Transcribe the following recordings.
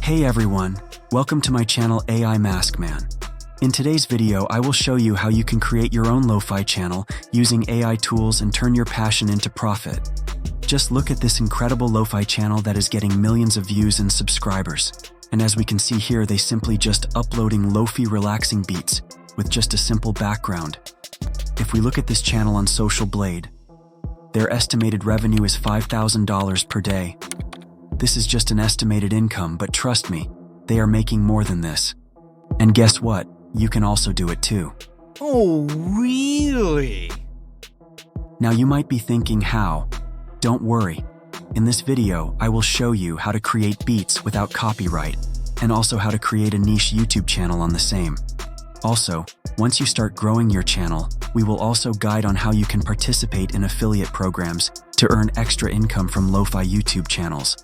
Hey everyone, welcome to my channel AI Mask Man. In today's video, I will show you how you can create your own lo-fi channel using AI tools and turn your passion into profit. Just look at this incredible lo-fi channel that is getting millions of views and subscribers. And as we can see here, they simply just uploading lo-fi relaxing beats with just a simple background. If we look at this channel on Social Blade, their estimated revenue is $5,000 per day. This is just an estimated income, but trust me, they are making more than this. And guess what? You can also do it too. Oh, really? Now you might be thinking how? Don't worry. In this video, I will show you how to create beats without copyright, and also how to create a niche YouTube channel on the same. Also, once you start growing your channel, we will also guide on how you can participate in affiliate programs to earn extra income from lo-fi YouTube channels.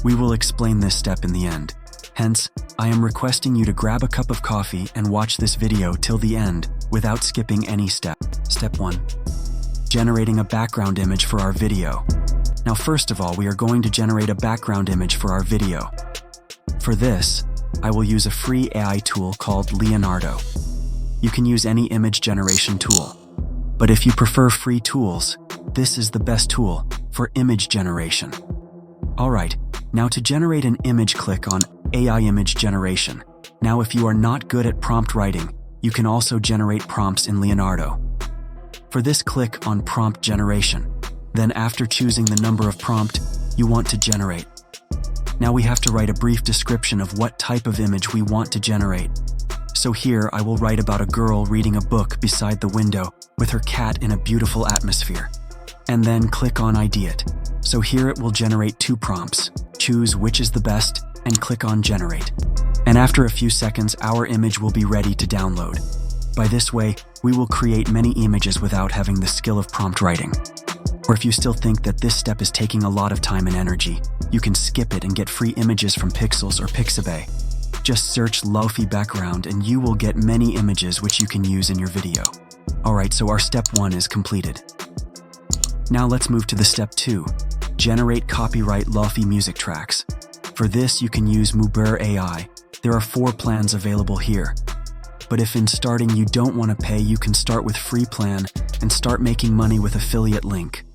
We will explain this step in the end. Hence, I am requesting you to grab a cup of coffee and watch this video till the end without skipping any step. Step 1. Generating a background image for our video. Now first of all, we are going to generate a background image for our video. For this, I will use a free AI tool called Leonardo. You can use any image generation tool. But if you prefer free tools, this is the best tool for image generation. Alright, now to generate an image, click on AI image generation. Now if you are not good at prompt writing, you can also generate prompts in Leonardo. For this, click on prompt generation. Then after choosing the number of prompt you want to generate. Now we have to write a brief description of what type of image we want to generate. So here I will write about a girl reading a book beside the window with her cat in a beautiful atmosphere. And then click on Ideate. So here it will generate 2 prompts. Choose which is the best and click on Generate. And after a few seconds, our image will be ready to download. By this way, we will create many images without having the skill of prompt writing. Or if you still think that this step is taking a lot of time and energy, you can skip it and get free images from Pixels or Pixabay. Just search Lofi background and you will get many images which you can use in your video. Alright, so our step 1 is completed. Now let's move to the step 2. Generate copyright Lofi music tracks. For this, you can use Leonardo AI. There are 4 plans available here. But if in starting you don't want to pay, you can start with free plan and start making money with affiliate link.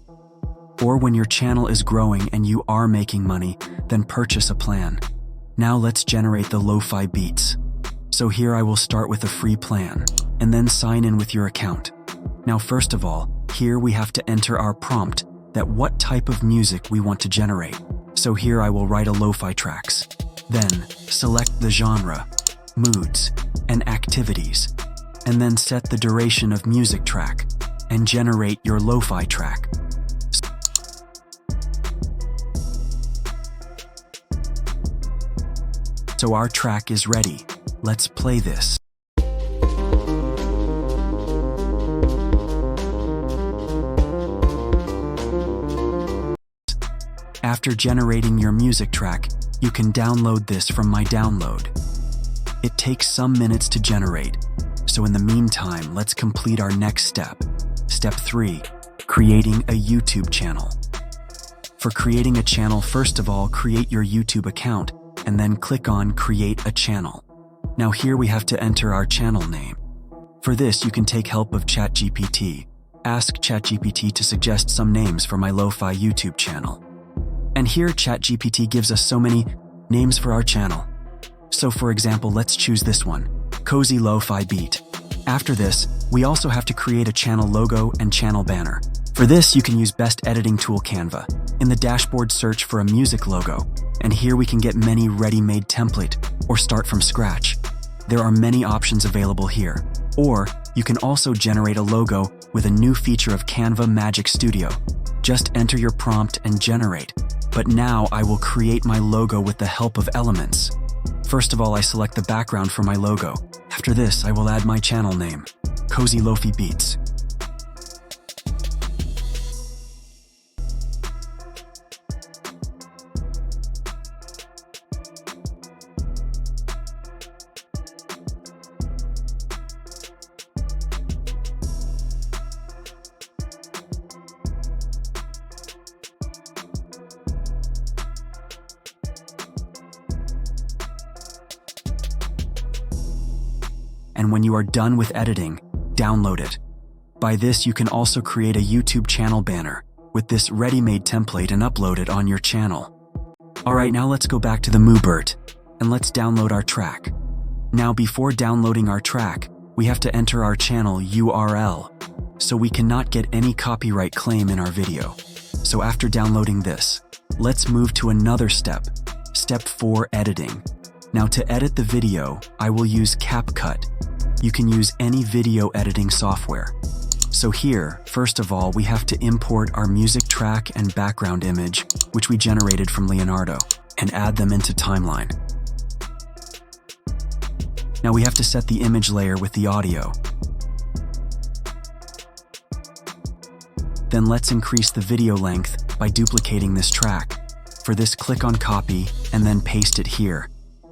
Or when your channel is growing and you are making money, then purchase a plan. Now let's generate the lo-fi beats. So here I will start with a free plan and then sign in with your account. Now first of all, here we have to enter our prompt that what type of music we want to generate. So here I will write a lo-fi tracks. Then select the genre, moods, and activities, and then set the duration of music track and generate your lo-fi track. So our track is ready. Let's play this. After generating your music track, you can download this from my download. It takes some minutes to generate, so in the meantime, let's complete our next step. Step 3, creating a YouTube channel. For creating a channel, first of all, create your YouTube account and then click on Create a Channel. Now here we have to enter our channel name. For this, you can take help of ChatGPT. Ask ChatGPT to suggest some names for my lo-fi YouTube channel. And here ChatGPT gives us so many names for our channel. So for example, let's choose this one, Cozy Lo-Fi Beat. After this, we also have to create a channel logo and channel banner. For this, you can use best editing tool Canva. In the dashboard, search for a music logo. And here we can get many ready-made template or start from scratch. There are many options available here. Or you can also generate a logo with a new feature of Canva Magic Studio. Just enter your prompt and generate. But now I will create my logo with the help of elements. First of all, I select the background for my logo. After this, I will add my channel name, Cozy Lofi Beats. and when you are done with editing, download it. By this, you can also create a YouTube channel banner with this ready-made template and upload it on your channel. Alright, now let's go back to the Moobert and let's download our track. Now before downloading our track, we have to enter our channel URL so we cannot get any copyright claim in our video. So after downloading this, let's move to another step, step 4, editing. Now to edit the video, I will use CapCut. You can use any video editing software. So here, first of all, we have to import our music track and background image, which we generated from Leonardo, and add them into Timeline. Now we have to set the image layer with the audio. Then let's increase the video length by duplicating this track. For this, click on copy and then paste it here.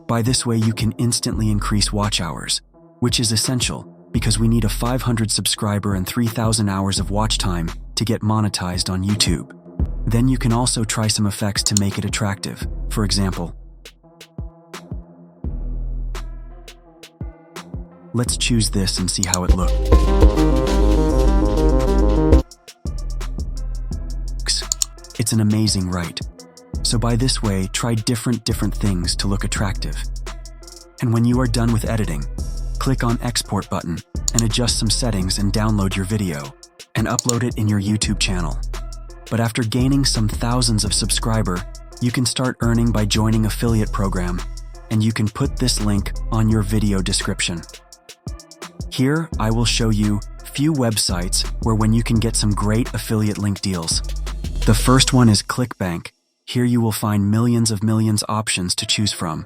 By this way, you can instantly increase watch hours, which is essential because we need a 500 subscriber and 3,000 hours of watch time to get monetized on YouTube. Then you can also try some effects to make it attractive. For example, let's choose this and see how it looks. It's an amazing, right? So by this way, try different things to look attractive. And when you are done with editing, click on Export button and adjust some settings and download your video and upload it in your YouTube channel. But after gaining some thousands of subscribers, you can start earning by joining affiliate program, and you can put this link on your video description. Here, I will show you few websites when you can get some great affiliate link deals. The first one is ClickBank. Here you will find millions options to choose from.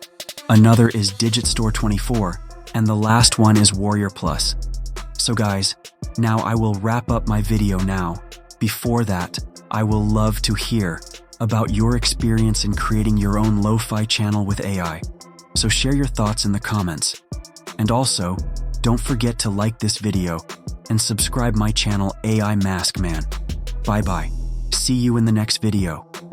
Another is DigitStore24, and the last one is Warrior Plus. So guys, now I will wrap up my video now. Before that, I will love to hear about your experience in creating your own lo-fi channel with AI. So share your thoughts in the comments. And also, don't forget to like this video and subscribe my channel AI Mask Man. Bye bye. See you in the next video.